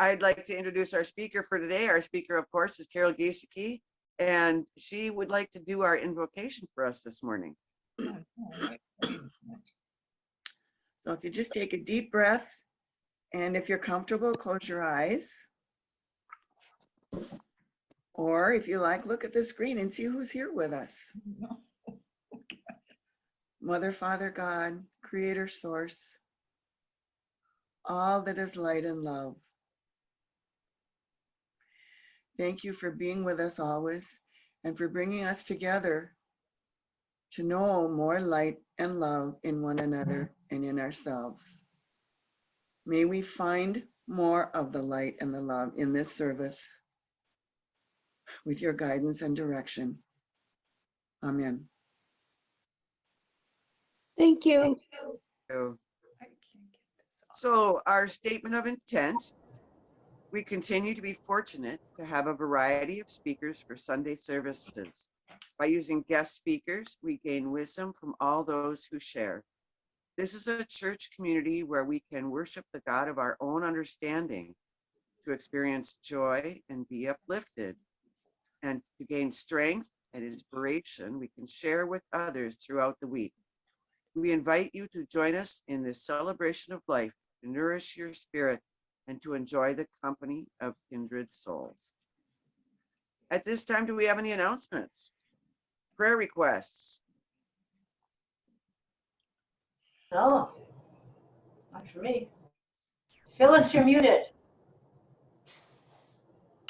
I'd like to introduce our speaker for today. Our speaker, of course, is Carol Gieseke, and she would like to do our invocation for us this morning. So if you just take a deep breath, and if you're comfortable, close your eyes. Or if you like, look at the screen and see who's here with us. Mother, Father, God, Creator, Source, all that is light and love. Thank you for being with us always and for bringing us together to know more light and love in one another and in ourselves. May we find more of the light and the love in this service with your guidance and direction. Amen. Thank you. So our statement of intent, we continue to be fortunate to have a variety of speakers for Sunday services. By using guest speakers, we gain wisdom from all those who share. This is a church community where we can worship the God of our own understanding, to experience joy and be uplifted, and to gain strength and inspiration we can share with others throughout the week. We invite you to join us in this celebration of life, to nourish your spirit and to enjoy the company of kindred souls. At this time, do we have any announcements? Prayer requests? No, not for me. Phyllis, you're muted.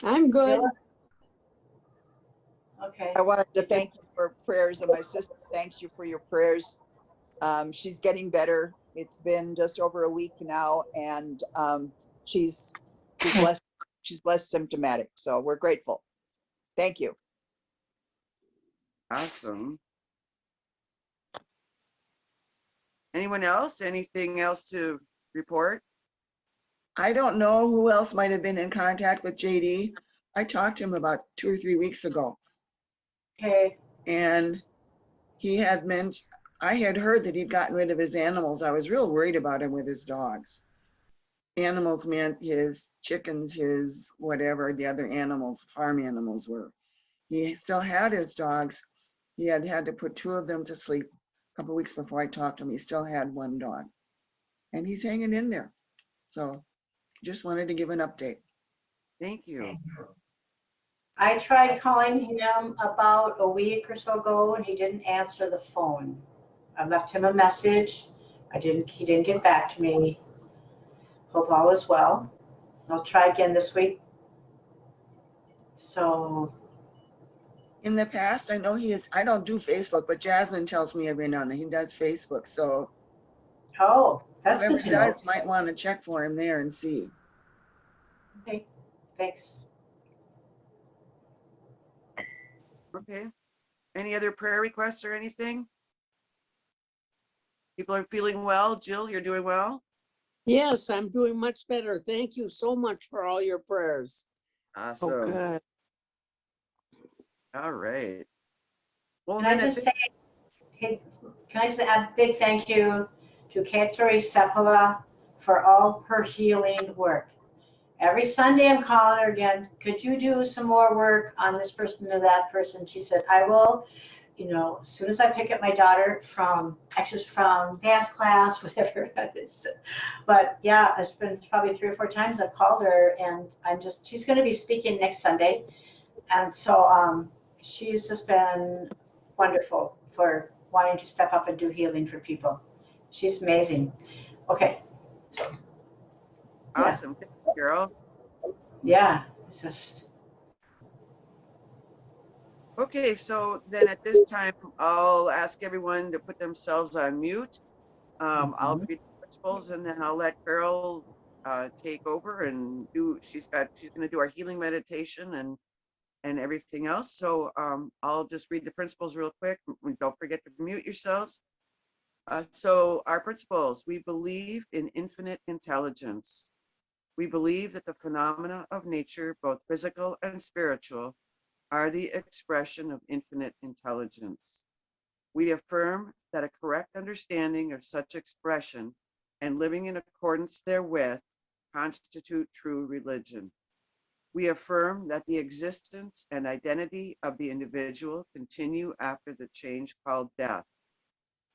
I'm good. Phyllis? Okay. I wanted to thank you for prayers, and my sister thanks you for your prayers. She's getting better. It's been just over a week now, and she's less symptomatic. So we're grateful. Thank you. Awesome. Anyone else? Anything else to report? I don't know who else might have been in contact with JD. I talked to him about 2 or 3 weeks ago. Okay. And he had mentioned, I had heard that he'd gotten rid of his animals. I was real worried about him with his dogs. Animals meant his chickens, his whatever the other animals, farm animals were. He still had his dogs. He had to put 2 of them to sleep a couple of weeks before I talked to him. He still had 1 dog. And he's hanging in there. So just wanted to give an update. Thank you. I tried calling him about a week or so ago and he didn't answer the phone. I left him a message. He didn't get back to me. Hope all is well. I'll try again this week. So. In the past, I know I don't do Facebook, but Jasmine tells me every now and then he does Facebook. So Oh, that's whoever good to know. does might want to check for him there and see. Okay, thanks. Okay. Any other prayer requests or anything? People are feeling well. Jill, you're doing well? Yes, I'm doing much better. Thank you so much for all your prayers. Awesome. Oh, good. All right. Well, Can I just say, can I just add a big thank you to Katsuri Sepola for all her healing work. Every Sunday I'm calling her again, could you do some more work on this person or that person? She said, I will, as soon as I pick up my daughter from dance class, whatever it is. But yeah, it's been probably 3 or 4 times I've called her and she's going to be speaking next Sunday. And so she's just been wonderful for wanting to step up and do healing for people. She's amazing. Okay. So. Awesome. Yeah. Thanks, girl. Yeah, it's just. Okay, so then at this time, I'll ask everyone to put themselves on mute. I'll read the principles and then I'll let Carol take over and she's going to do our healing meditation and everything else. So I'll just read the principles real quick. Don't forget to mute yourselves. So our principles: we believe in infinite intelligence. We believe that the phenomena of nature, both physical and spiritual, are the expression of infinite intelligence. We affirm that a correct understanding of such expression and living in accordance therewith constitute true religion. We affirm that the existence and identity of the individual continue after the change called death.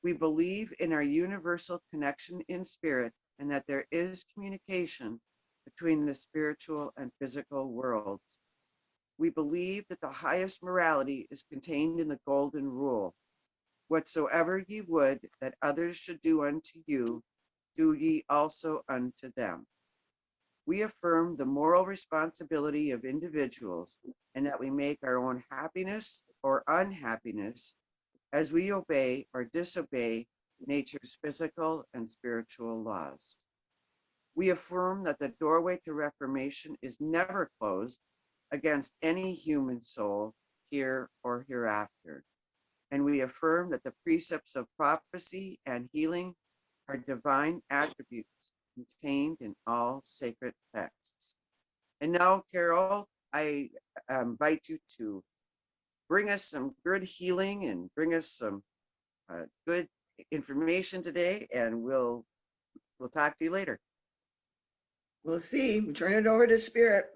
We believe in our universal connection in spirit and that there is communication between the spiritual and physical worlds. We believe that the highest morality is contained in the golden rule. Whatsoever ye would that others should do unto you, do ye also unto them. We affirm the moral responsibility of individuals and that we make our own happiness or unhappiness as we obey or disobey nature's physical and spiritual laws. We affirm that the doorway to reformation is never closed against any human soul here or hereafter. And we affirm that the precepts of prophecy and healing are divine attributes contained in all sacred texts. And now, Carol, I invite you to bring us some good healing and bring us some good information today, and we'll talk to you later. We'll see. We turn it over to Spirit.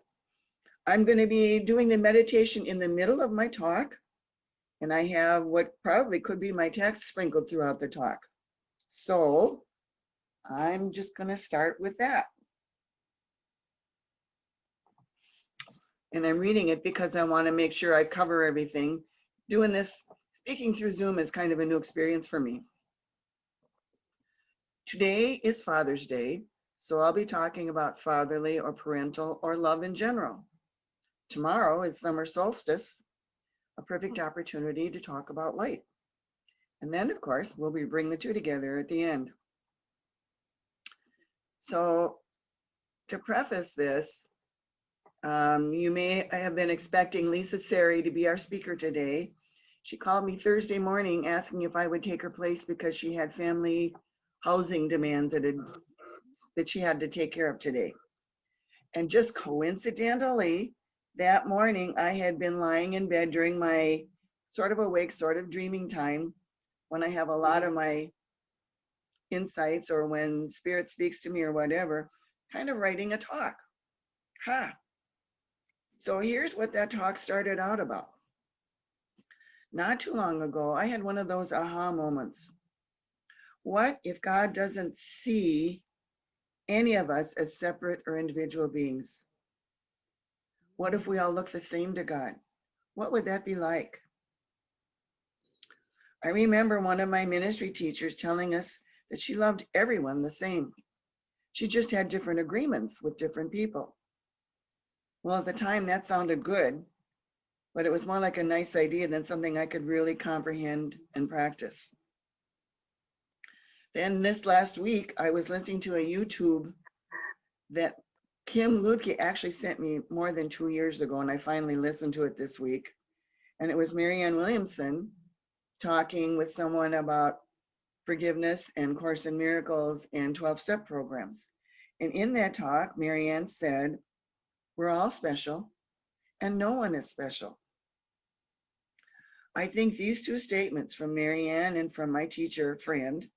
I'm going to be doing the meditation in the middle of my talk, and I have what probably could be my text sprinkled throughout the talk. So I'm just going to start with that. And I'm reading it because I want to make sure I cover everything. Doing this, speaking through Zoom is kind of a new experience for me. Today is Father's Day, so I'll be talking about fatherly or parental or love in general. Tomorrow is summer solstice, a perfect opportunity to talk about light. And then, of course, we'll be bringing the two together at the end. So to preface this, you may have been expecting Lisa Sari to be our speaker today. She called me Thursday morning asking if I would take her place because she had family housing demands that she had to take care of today. And just coincidentally, that morning I had been lying in bed during my sort of awake, sort of dreaming time when I have a lot of my insights or when Spirit speaks to me or whatever, kind of writing a talk. So here's what that talk started out about. Not too long ago, I had one of those aha moments. What if God doesn't see any of us as separate or individual beings? What if we all look the same to God? What would that be like? I remember one of my ministry teachers telling us that she loved everyone the same. She just had different agreements with different people. Well, at the time that sounded good, but it was more like a nice idea than something I could really comprehend and practice. Then this last week, I was listening to a YouTube that Kim Ludke actually sent me more than 2 years ago, and I finally listened to it this week. And it was Marianne Williamson talking with someone about forgiveness and Course in Miracles and 12-step programs. And in that talk, Marianne said, we're all special and no one is special. I think these two statements from Marianne and from my teacher friend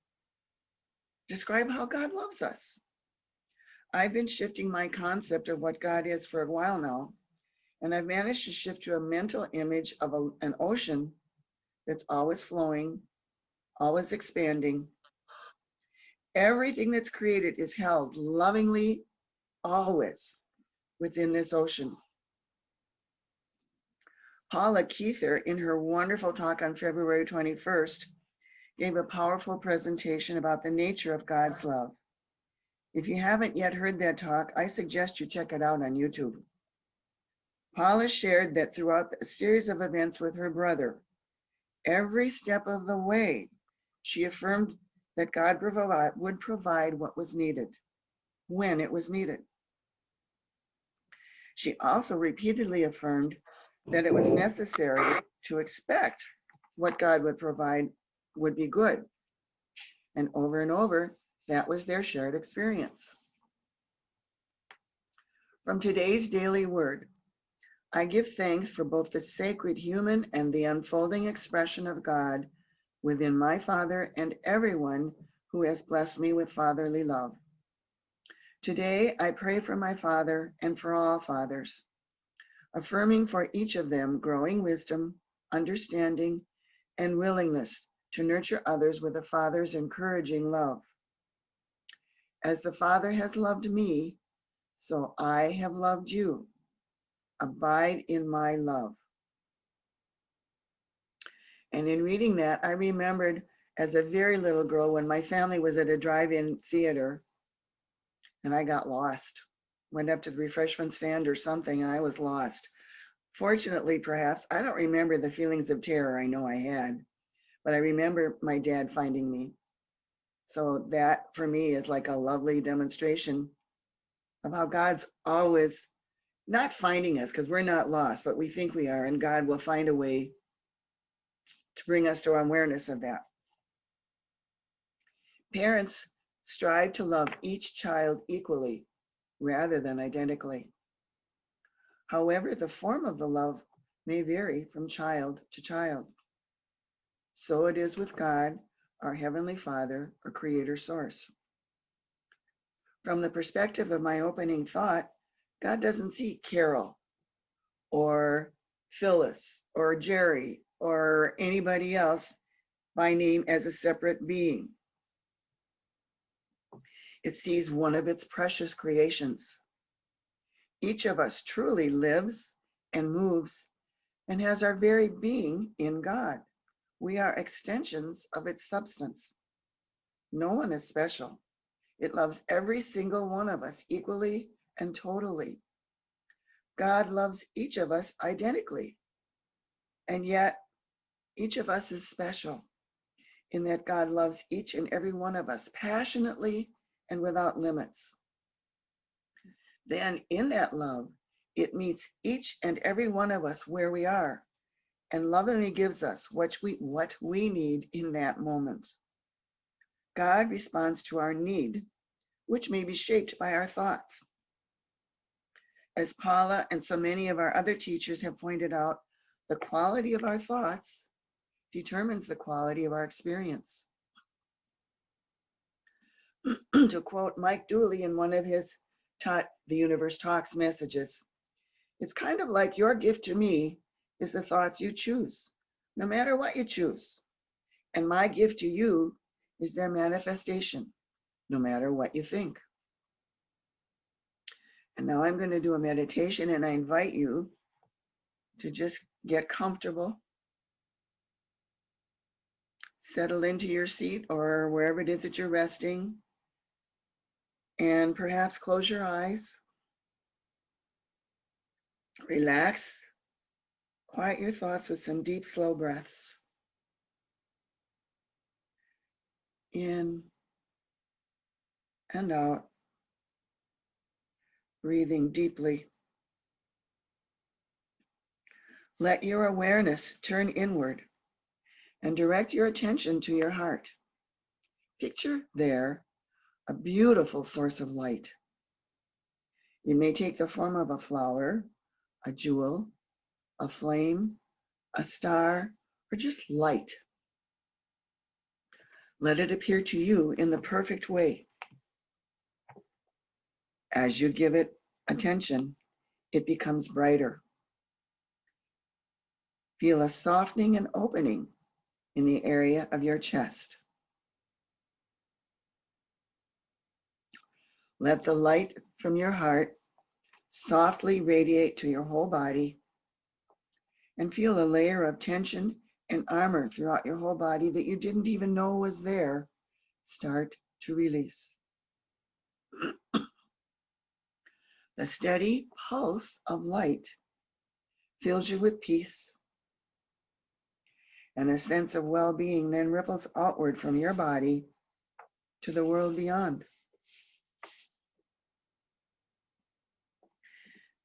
describe how God loves us. I've been shifting my concept of what God is for a while now, and I've managed to shift to a mental image of an ocean that's always flowing, always expanding. Everything that's created is held lovingly, always within this ocean. Paula Keither, in her wonderful talk on February 21st, gave a powerful presentation about the nature of God's love. If you haven't yet heard that talk, I suggest you check it out on YouTube. Paula shared that throughout a series of events with her brother, every step of the way, she affirmed that God would provide what was needed, when it was needed. She also repeatedly affirmed that it was necessary to expect what God would provide would be good. And over, that was their shared experience. From today's daily word, I give thanks for both the sacred human and the unfolding expression of God within my Father and everyone who has blessed me with fatherly love. Today, I pray for my father and for all fathers, affirming for each of them growing wisdom, understanding, and willingness to nurture others with a father's encouraging love. As the Father has loved me, so I have loved you. Abide in my love. And in reading that, I remembered as a very little girl when my family was at a drive-in theater and I got lost. Went up to the refreshment stand or something and I was lost. Fortunately, perhaps, I don't remember the feelings of terror I know I had, but I remember my dad finding me. So that for me is like a lovely demonstration of how God's always not finding us, because we're not lost, but we think we are, and God will find a way to bring us to our awareness of that. Parents strive to love each child equally rather than identically. However, the form of the love may vary from child to child. So it is with God, our Heavenly Father, or Creator Source. From the perspective of my opening thought, God doesn't see Carol or Phyllis or Jerry or anybody else by name as a separate being. It sees one of its precious creations. Each of us truly lives and moves and has our very being in God. We are extensions of its substance. No one is special. It loves every single one of us equally and totally. God loves each of us identically. And yet, each of us is special in that God loves each and every one of us passionately and without limits. Then in that love, it meets each and every one of us where we are and lovingly gives us what we need in that moment. God responds to our need, which may be shaped by our thoughts. As Paula and so many of our other teachers have pointed out, the quality of our thoughts determines the quality of our experience. To quote Mike Dooley in one of his The Universe Talks messages, it's kind of like your gift to me is the thoughts you choose, no matter what you choose. And my gift to you is their manifestation, no matter what you think. And now I'm going to do a meditation, and I invite you to just get comfortable, settle into your seat or wherever it is that you're resting, and perhaps close your eyes, relax, quiet your thoughts with some deep, slow breaths. In and out, breathing deeply. Let your awareness turn inward and direct your attention to your heart. Picture there a beautiful source of light. It may take the form of a flower, a jewel, a flame, a star, or just light. Let it appear to you in the perfect way. As you give it attention, it becomes brighter. Feel a softening and opening in the area of your chest. Let the light from your heart softly radiate to your whole body and feel a layer of tension and armor throughout your whole body that you didn't even know was there start to release. The steady pulse of light fills you with peace, and a sense of well-being then ripples outward from your body to the world beyond.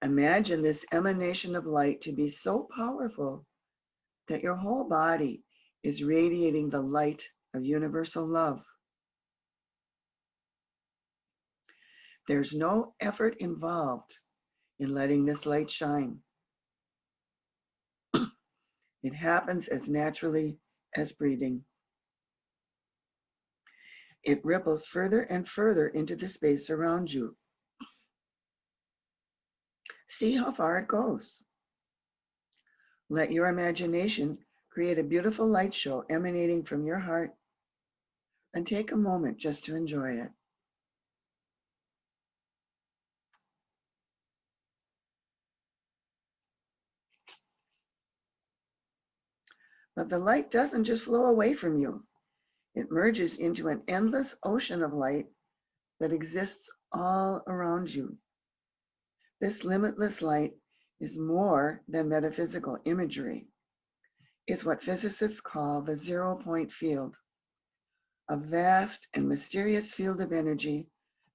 Imagine this emanation of light to be so powerful that your whole body is radiating the light of universal love. There's no effort involved in letting this light shine. It happens as naturally as breathing. It ripples further and further into the space around you, See how far it goes. Let your imagination create a beautiful light show emanating from your heart, and take a moment just to enjoy it. But the light doesn't just flow away from you. It merges into an endless ocean of light that exists all around you. This limitless light is more than metaphysical imagery. It's what physicists call the zero-point field, a vast and mysterious field of energy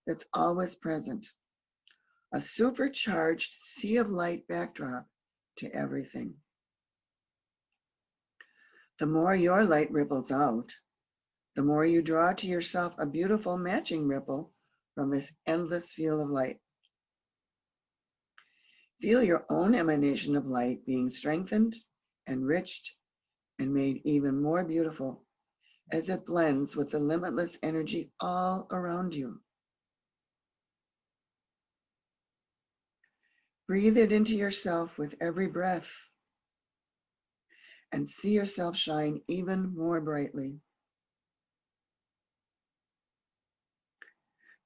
that's always present, a supercharged sea of light backdrop to everything. The more your light ripples out, the more you draw to yourself a beautiful matching ripple from this endless field of light. Feel your own emanation of light being strengthened, enriched, and made even more beautiful as it blends with the limitless energy all around you. Breathe it into yourself with every breath and see yourself shine even more brightly.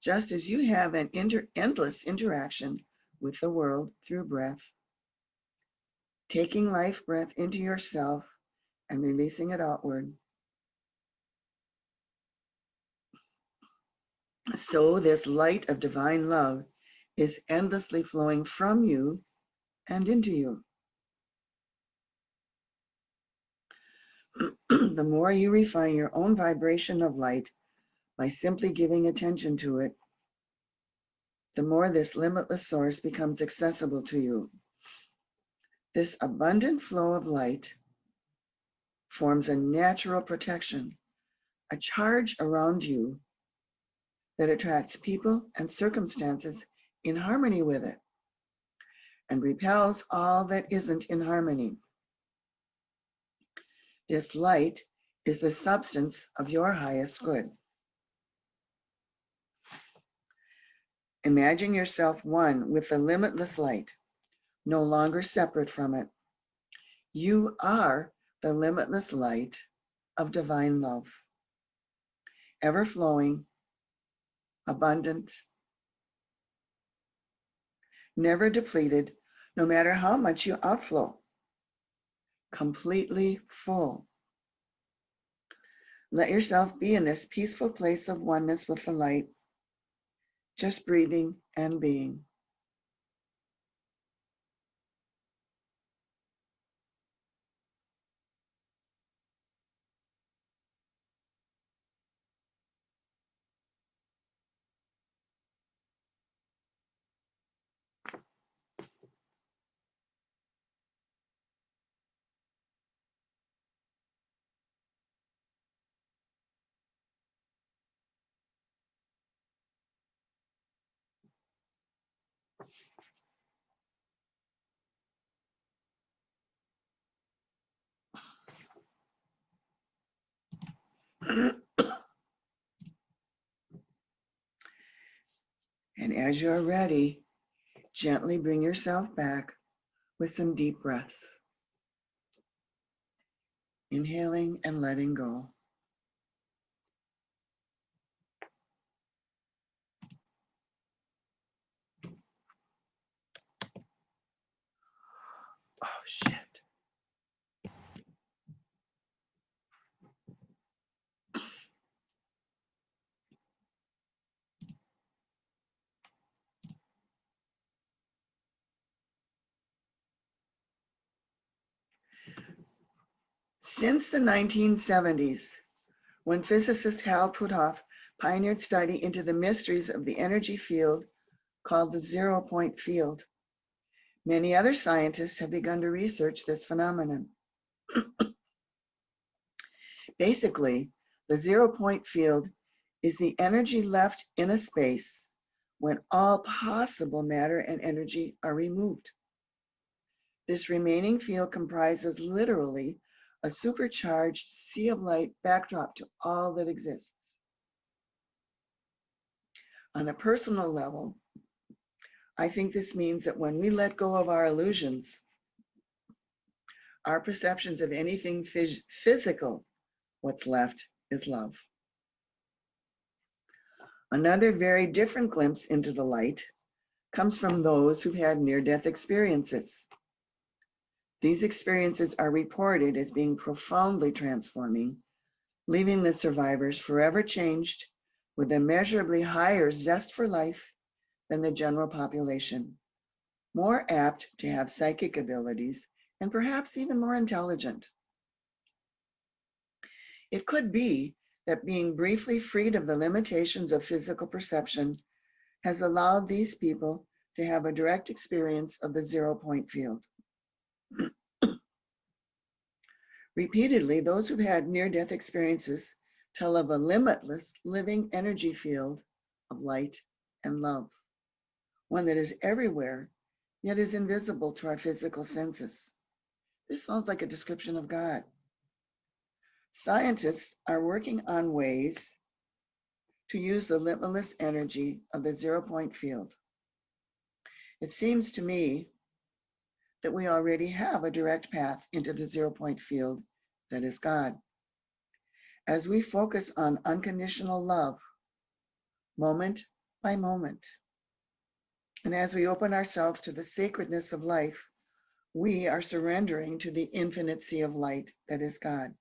Just as you have an endless interaction with the world through breath, taking life breath into yourself and releasing it outward. So this light of divine love is endlessly flowing from you and into you. The more you refine your own vibration of light by simply giving attention to it, the more this limitless source becomes accessible to you. This abundant flow of light forms a natural protection, a charge around you that attracts people and circumstances in harmony with it and repels all that isn't in harmony. This light is the substance of your highest good. Imagine yourself one with the limitless light, no longer separate from it. You are the limitless light of divine love, ever flowing, abundant, never depleted, no matter how much you outflow, completely full. Let yourself be in this peaceful place of oneness with the light, just breathing and being. And as you're ready, gently bring yourself back with some deep breaths. Inhaling and letting go. Oh, shit. Since the 1970s, when physicist Hal Puthoff pioneered study into the mysteries of the energy field called the zero-point field, many other scientists have begun to research this phenomenon. Basically, the zero-point field is the energy left in a space when all possible matter and energy are removed. This remaining field comprises literally a supercharged sea of light backdrop to all that exists. On a personal level, I think this means that when we let go of our illusions, our perceptions of anything physical, what's left is love. Another very different glimpse into the light comes from those who've had near-death experiences. These experiences are reported as being profoundly transforming, leaving the survivors forever changed with immeasurably higher zest for life than the general population, more apt to have psychic abilities, and perhaps even more intelligent. It could be that being briefly freed of the limitations of physical perception has allowed these people to have a direct experience of the 0-point field. Repeatedly, those who've had near-death experiences tell of a limitless living energy field of light and love, one that is everywhere, yet is invisible to our physical senses. This sounds like a description of God. Scientists are working on ways to use the limitless energy of the 0-point field. It seems to me that we already have a direct path into the 0-point field that is God. As we focus on unconditional love, moment by moment, and as we open ourselves to the sacredness of life, we are surrendering to the infinite sea of light that is God.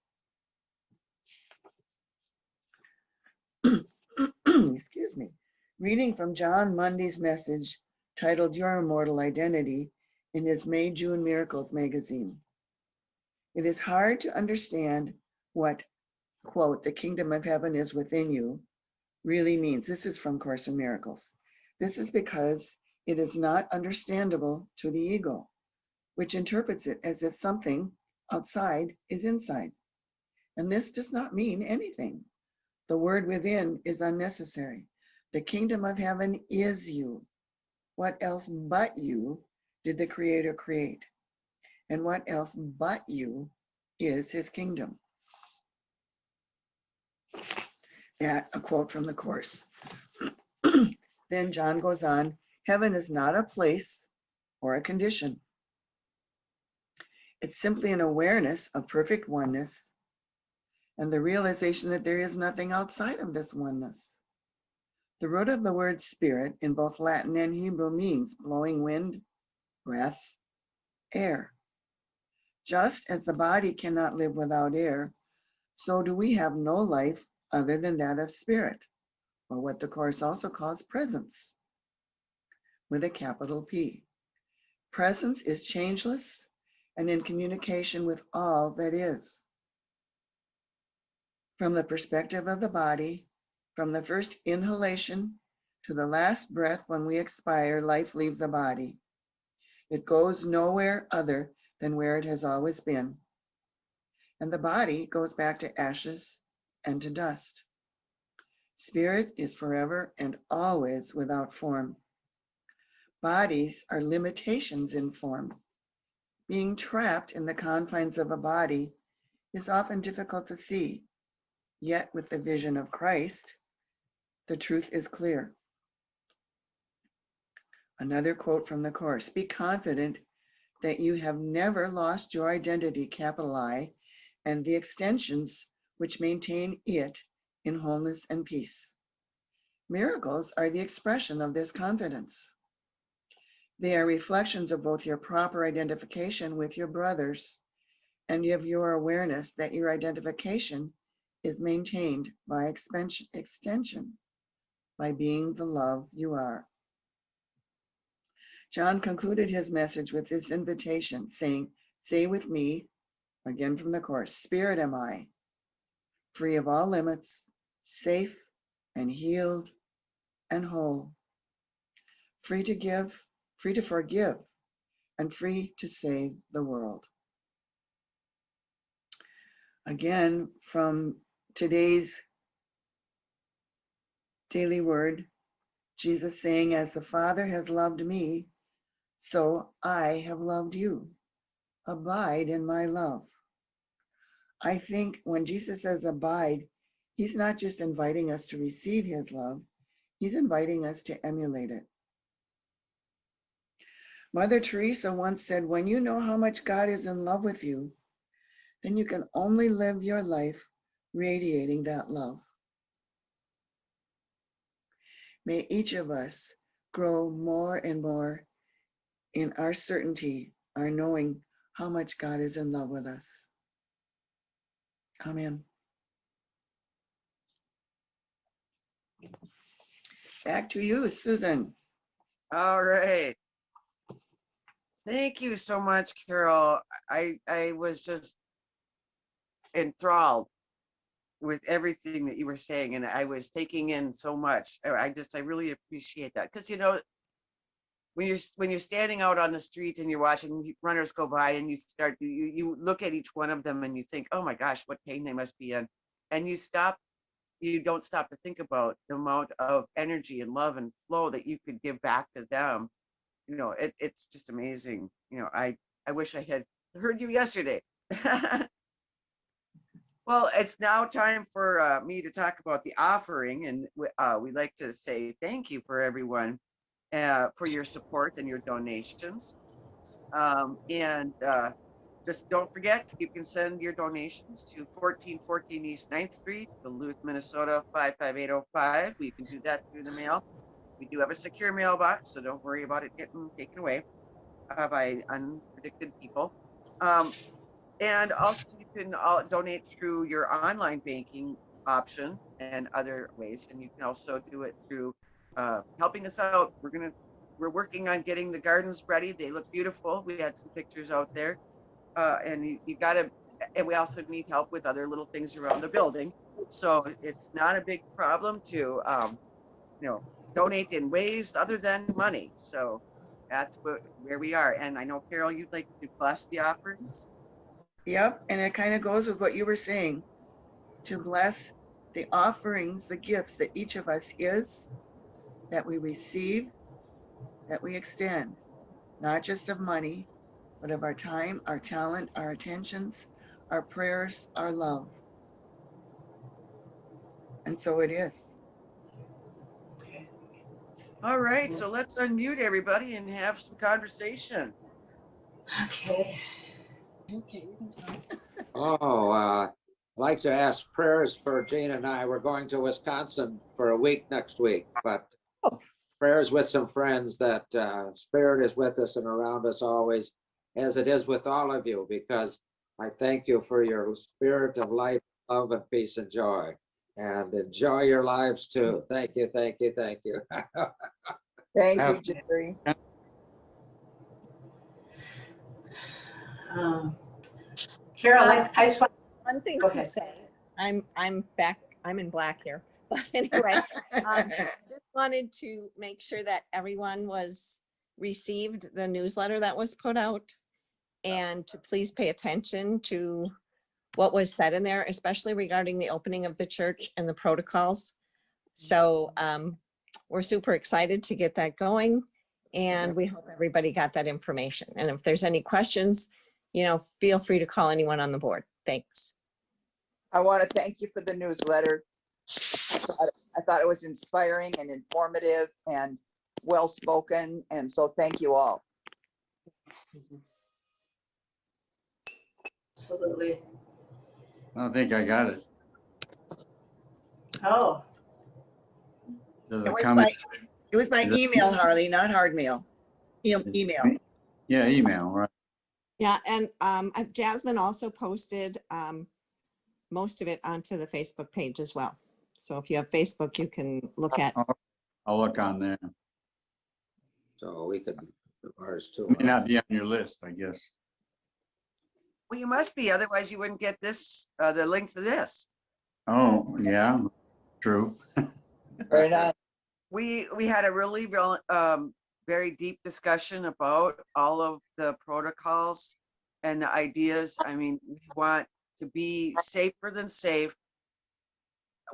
Excuse me. Reading from John Mundy's message titled Your Immortal Identity in his May-June Miracles magazine. It is hard to understand what, quote, the kingdom of heaven is within you really means. This is from Course in Miracles. This is because it is not understandable to the ego, which interprets it as if something outside is inside. And this does not mean anything. The word within is unnecessary. The kingdom of heaven is you. What else but you did the Creator create? And what else but you is his kingdom? That, a quote from the Course. Then John goes on, heaven is not a place or a condition. It's simply an awareness of perfect oneness and the realization that there is nothing outside of this oneness. The root of the word spirit in both Latin and Hebrew means blowing wind, breath, air. Just as the body cannot live without air, so do we have no life other than that of spirit, or what the Course also calls presence, with a capital P. Presence is changeless and in communication with all that is. From the perspective of the body, from the first inhalation to the last breath when we expire, life leaves the body. It goes nowhere other than where it has always been. And the body goes back to ashes and to dust. Spirit is forever and always without form. Bodies are limitations in form. Being trapped in the confines of a body is often difficult to see. Yet with the vision of Christ, the truth is clear. Another quote from the Course, be confident that you have never lost your identity, capital I, and the extensions which maintain it in wholeness and peace. Miracles are the expression of this confidence. They are reflections of both your proper identification with your brothers and of your awareness that your identification is maintained by extension, by being the love you are. John concluded his message with this invitation, saying, say with me, again from the Course, Spirit am I, free of all limits, safe and healed and whole, free to give, free to forgive, and free to save the world. Again, from today's daily word, Jesus saying, as the Father has loved me, so I have loved you. Abide in my love. I think when Jesus says abide, he's not just inviting us to receive his love, he's inviting us to emulate it. Mother Teresa once said, when you know how much God is in love with you, then you can only live your life radiating that love. May each of us grow more and more in our certainty, our knowing how much God is in love with us. Amen. Back to you, Susan. All right. Thank you so much, Carol. I was just enthralled with everything that you were saying, and I was taking in so much. I really appreciate that, because when you're standing out on the street and you're watching runners go by, and you look at each one of them and you think, oh my gosh, what pain they must be in, and you don't stop to think about the amount of energy and love and flow that you could give back to them. It's just amazing. I wish I had heard you yesterday. Well, it's now time for me to talk about the offering, and we'd like to say thank you for everyone for your support and your donations. And just don't forget, you can send your donations to 1414 East 9th Street, Duluth, Minnesota 55805. We can do that through the mail. We do have a secure mailbox, so don't worry about it getting taken away by unpredicted people. And also, you can donate through your online banking option and other ways. And you can also do it through helping us out. We're working on getting the gardens ready. They look beautiful. We had some pictures out there, and you got to. And we also need help with other little things around the building. So it's not a big problem to, donate in ways other than money. So that's where we are. And I know, Carol, you'd like to bless the offerings. Yep, and it kind of goes with what you were saying, to bless the offerings, the gifts that each of us is, that we receive, that we extend, not just of money, but of our time, our talent, our attentions, our prayers, our love. And so it is. Okay. All right, so let's unmute everybody and have some conversation. Okay. Okay. Oh, I'd like to ask prayers for Jane and I. We're going to Wisconsin for a week next week, but prayers with some friends that Spirit is with us and around us always, as it is with all of you, because I thank you for your spirit of life, love, and peace and joy. And enjoy your lives too. Thank you, thank you, thank you. Thank you, Have- Jerry. Carol, I just want, One thing Go to ahead. say, I'm back, I'm in black here, but anyway, just wanted to make sure that everyone received the newsletter that was put out, and to please pay attention to what was said in there, especially regarding the opening of the church and the protocols. So we're super excited to get that going, and we hope everybody got that information. And if there's any questions, feel free to call anyone on the board. Thanks. I want to thank you for the newsletter. I thought it was inspiring and informative and well-spoken, and so thank you all. Absolutely. I don't think I got it. Oh, Does It it was come? by, it was by Is it- email, Harley, not hard mail. it's- Email. Yeah, email, right. Yeah, and Jasmine also posted most of it onto the Facebook page as well. So if you have Facebook, you can look at. I'll look on there. So we could do ours too. May not be on your list, I guess. Well, you must be, otherwise you wouldn't get the link to this. Oh, yeah, true. Right on. We had a really very deep discussion about all of the protocols and the ideas. I mean, we want to be safer than safe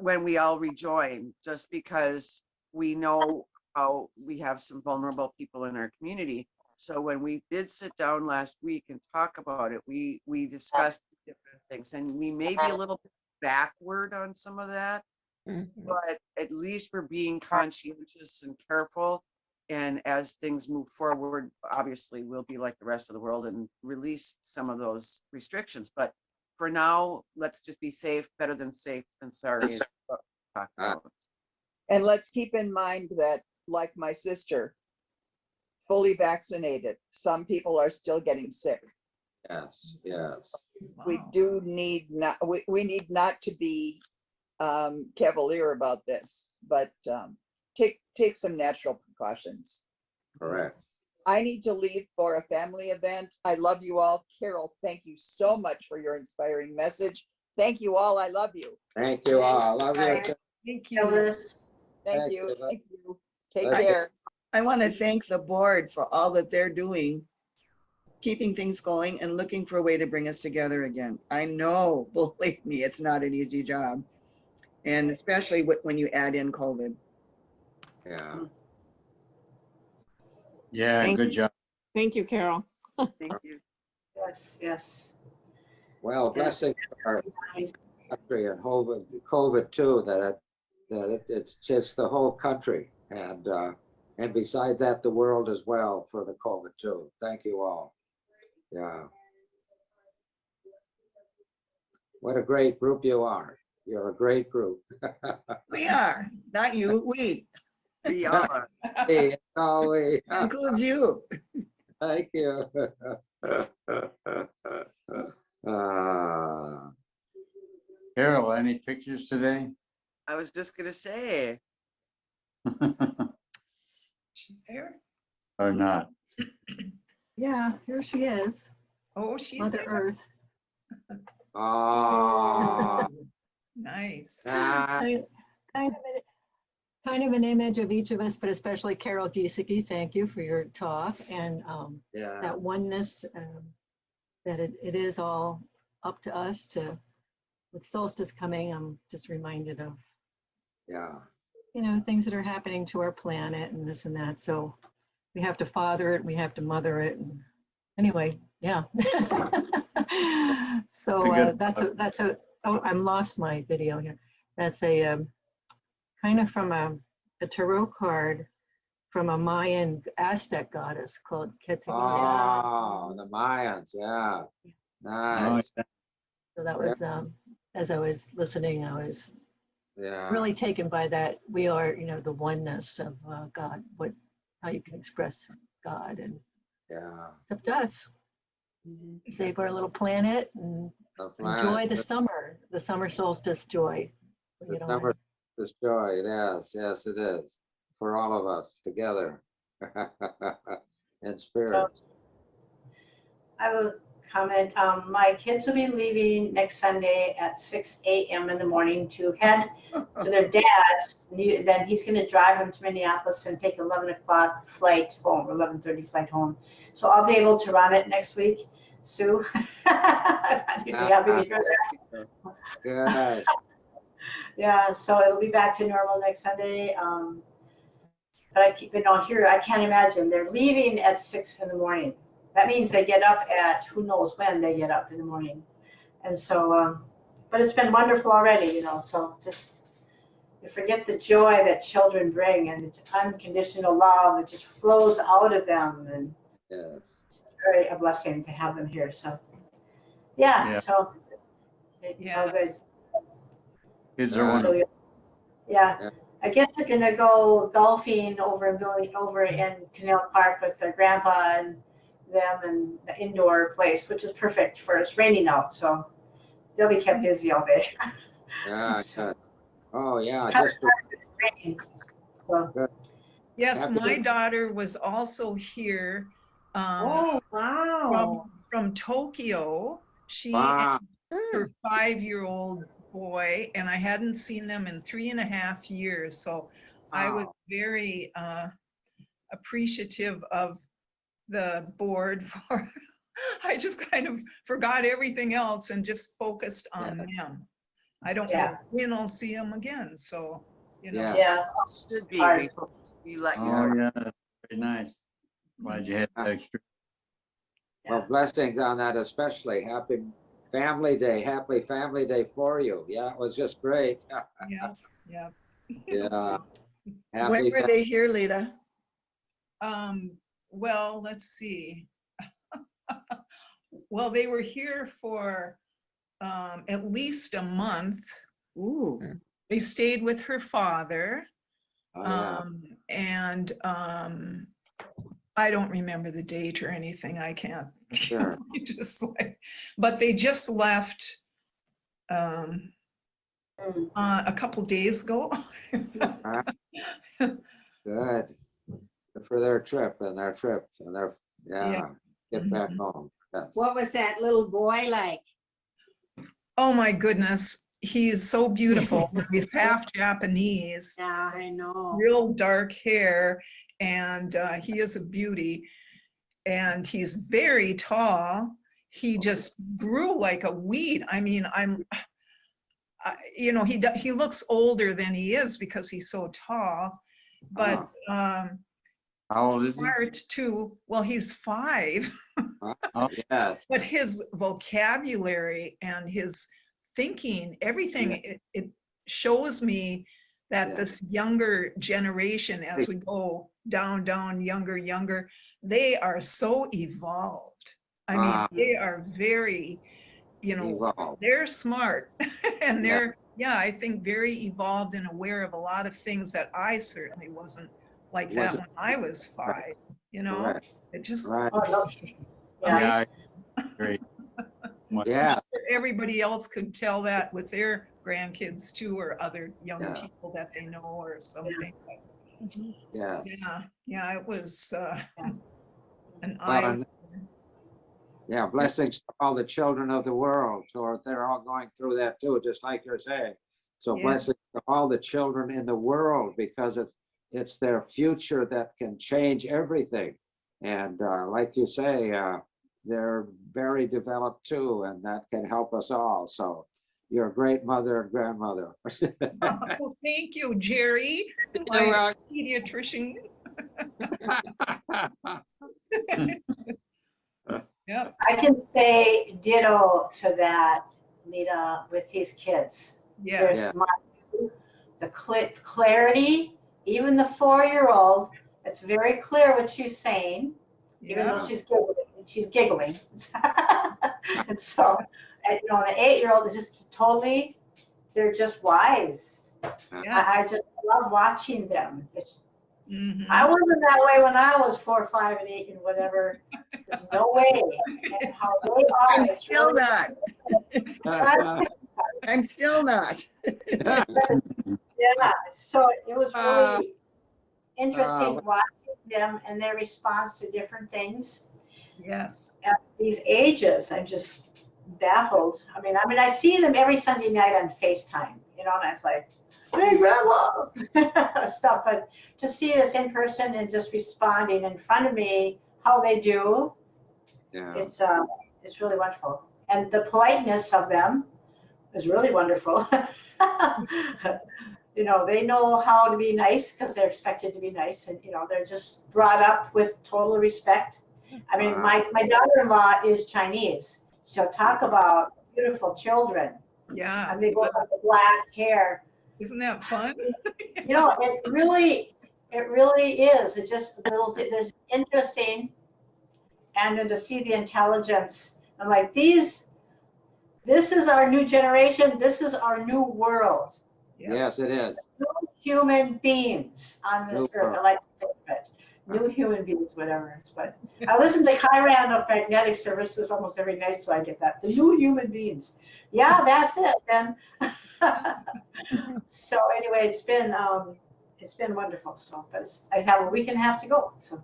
when we all rejoin, just because we know how we have some vulnerable people in our community. So when we did sit down last week and talk about it, we discussed different things, and we may be a little bit backward on some of that, but at least we're being conscientious and careful And as things move forward, obviously we'll be like the rest of the world and release some of those restrictions. But for now, let's just be safe, better than safe than sorry. is what we talked about. And let's keep in mind that, like my sister, fully vaccinated, some people are still getting sick. Yes, yes. We Wow. do need not, we need not to be cavalier about this, but take some natural precautions. Correct. I need to leave for a family event. I love you all. Carol, thank you so much for your inspiring message. Thank you all. I love you. Thank you all. Love you. Right. too. Thank you. Phyllis. Thank Thank you. you. Thank you. Take Thank you. care. I want to thank the board for all that they're doing, keeping things going and looking for a way to bring us together again. I know, believe me, it's not an easy job. And especially when you add in COVID. Yeah. Yeah, Thank- good job. Thank you, Carol. Thank you. Yes, yes. Well, blessings to our country and COVID too, it's just the whole country and beside that, the world as well for the COVID too. Thank you all. Yeah. What a great group you are. You're a great group. We are, not you, we. We are. Hey, Ollie. Includes you. Thank you. Ah. Carol, any pictures today? I was just gonna say, She there? Or not? Yeah, here she is, Oh, she's Mother there. Earth. Ah. Nice. Ah. Kind of an image of each of us, but especially Carol Gieseke, thank you for your talk and Yeah. that oneness, that it is all up to us to, with solstice coming, I'm just reminded of, Yeah. things that are happening to our planet and this and that. So we have to father it, we have to mother it. And anyway, yeah. So that's a, oh, I'm lost my video here. That's a kind of from a tarot card from a Mayan Aztec goddess called Quetzalcoatl. Oh, the Mayans. Yeah. Oh, Nice. So that was, as I was listening, I was Yeah. really taken by that. We are, the oneness of God, how you can express God, and Yeah. it's up to us. Save our little planet and The enjoy planet, the summer solstice joy. the summer, this joy. Yes, yes, it is for all of us together in spirit. I will comment, my kids will be leaving next Sunday at 6 a.m. in the morning to head to their dad's. Then he's gonna drive them to Minneapolis and take 11 o'clock flight home, 11:30 flight home. So I'll be able to run it next week, Sue. I'd be happy to hear that. Good. Yeah, so it'll be back to normal next Sunday. But I keep it on here. I can't imagine. They're leaving at 6 in the morning. That means they get up at who knows when they get up in the morning. And so, but it's been wonderful already, so just you forget the joy that children bring and it's unconditional love that just flows out of them. And Yes. it's very a blessing to have them here. So, yeah. So it's all good. Yes. Kids are Yeah. wonderful. Yeah. Yeah. I guess they're gonna go golfing over in Canal Park with their grandpa and them and the indoor place, which is perfect for it's raining out, so they'll be kept busy all day. Yeah. So, Good. Oh, yeah. it's kind of Just hard if it's raining. So, Yes, Happy my to- daughter was also here oh wow! from Tokyo. She wow. and her 5-year-old boy, and I hadn't seen them in 3.5 years. So I was very appreciative of the board for, I just kind of forgot everything else and just focused on them. I don't know Yeah. when I'll see them again, so, Yeah. Yeah, should be. hard. We hope we let you Oh, know. yeah, that's very nice. Glad you had that extra. Well, blessings on that, especially. Happy Family Day. Happy Family Day for you. Yeah, it was just great. yeah, yeah. Yeah. When Happy. were they here, Lita? Well, let's see. Well, they were here for at least a month. Ooh, They stayed with her father. Oh, yeah. And I don't remember the date or anything. I can't. Sure. Just like, but they just left a couple days ago. Good. Good for their trip and their Yeah. get back Mhm. home. Yes. What was that little boy like? Oh my goodness, he's so beautiful. He's half Japanese, Yeah, I know. real dark hair, and he is a beauty. And he's very tall. He just grew like a weed. I mean, he looks older than he is because he's so tall, but How old is he? smart too. Well, he's 5, Yes. but his vocabulary and his thinking, everything, it shows me that Yeah. this younger generation, as we go down, younger, they are so evolved. I mean, Ah. they are very, Evolved. they're smart and Yeah. they're, I think very evolved and aware of a lot of things that I certainly wasn't like that Wasn't- when I was 5, Correct. It just, Right. Oh, yeah. Yeah, great. Yeah. everybody else could tell that with their grandkids too, or other young Yeah. people that they know or something. Yes. Yeah, it was an Well, eye. and- Yeah, blessings to all the children of the world, or they're all going through that too, just like you're saying. So Yes. blessings to all the children in the world, because it's their future that can change everything. And like you say, they're very developed too, and that can help us all. So you're a great mother and grandmother. Oh, thank you, Jerry, You're my welcome. pediatrician. Yep. I can say ditto to that, Nita, with these kids. They're Yes. Yeah. smart. The clarity, even the 4-year-old, it's very clear what she's saying, even though Yeah. she's giggling. And so, and, the 8-year-old is just totally, they're just wise. Yes. I just love watching them. Mhm. I wasn't that way when I was 4, 5, and 8, and whatever. There's no way. And how they are. I'm it's still really- not. I'm still not. Yeah, so it was really interesting Uh, watching them and their response to different things Yes. at these ages. I'm just baffled. I mean, I see them every Sunday night on FaceTime, and it's like, hey, grandma, stuff. But to see this in person and just responding in front of me, how they do, Yeah. it's really wonderful. And the politeness of them is really wonderful. They know how to be nice because they're expected to be nice, and they're just brought up with total respect. I mean, my daughter-in-law is Chinese. She'll talk about beautiful children, Yeah. and they both have the black hair. Isn't that fun? It really is. It's just there's interesting, and then to see the intelligence. I'm like, this is our new generation. This is our new world. Yes, it is. New human beings on this New earth. I world. like to think of it. New human beings, whatever it is. But I listen to Chiron of Magnetic Services almost every night, so I get that. The new human beings. Yeah, that's it then. So anyway, it's been wonderful. So, but I have a week and a half to go. So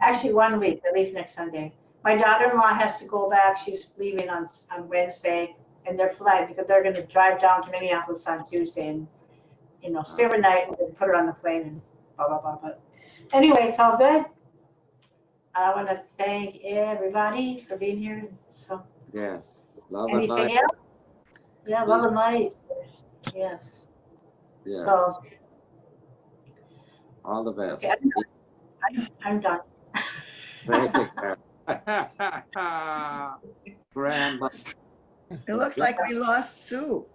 actually 1 week. I leave next Sunday. My daughter-in-law has to go back. She's leaving on Wednesday, and they're flying because they're going to drive down to Minneapolis on Tuesday and stay overnight and then put her on the plane and blah blah blah. But anyway, it's all good. I want to thank everybody for being here. So Yes. Love and anything light. else? Yeah, love and light. Yes. Yes. So All the best. okay, I'm done. Thank you. Grandma. It looks like we lost Sue.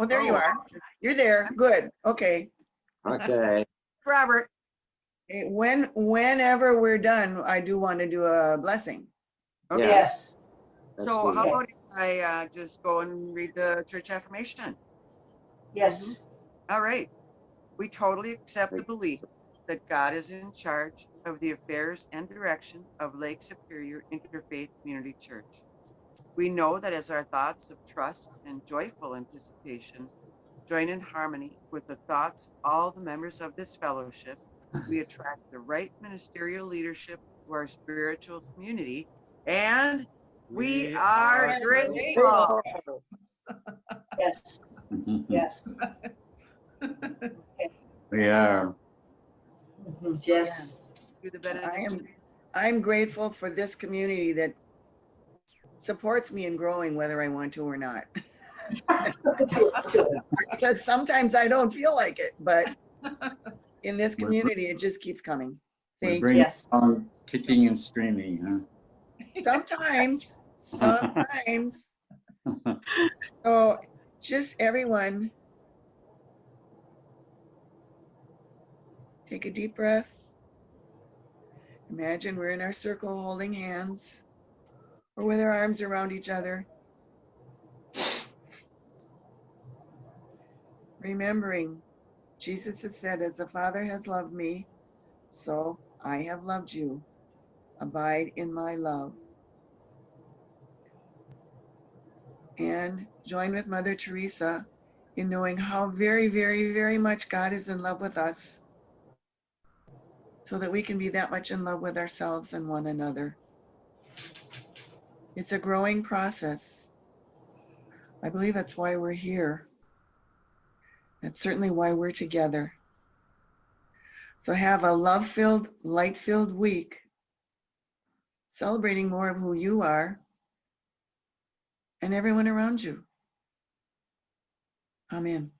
Oh, there you Oh. are. You're there. Good. Okay. Okay. Robert, Whenever we're done, I do want to do a blessing. Okay. Yes. Let's So do how that. about if I just go and read the church affirmation? Yes. All right. We totally accept the belief that God is in charge of the affairs and direction of Lake Superior Interfaith Community Church. We know that as our thoughts of trust and joyful anticipation join in harmony with the thoughts of all the members of this fellowship, we attract the right ministerial leadership to our spiritual community, and we are grateful. Yes. Yes. We are. Yes. Do the benediction. I'm grateful for this community that supports me in growing whether I want to or not. Because sometimes I don't feel like it, but in this community, it just keeps coming. We Thank bring you. Yes. it on kicking and screaming, Sometimes. So just everyone, take a deep breath. Imagine we're in our circle holding hands or with our arms around each other. Remembering, Jesus has said, as the Father has loved me, so I have loved you. Abide in my love. And join with Mother Teresa in knowing how very, very, very much God is in love with us, so that we can be that much in love with ourselves and one another. It's a growing process. I believe that's why we're here. That's certainly why we're together. So have a love-filled, light-filled week, celebrating more of who you are and everyone around you. Amen.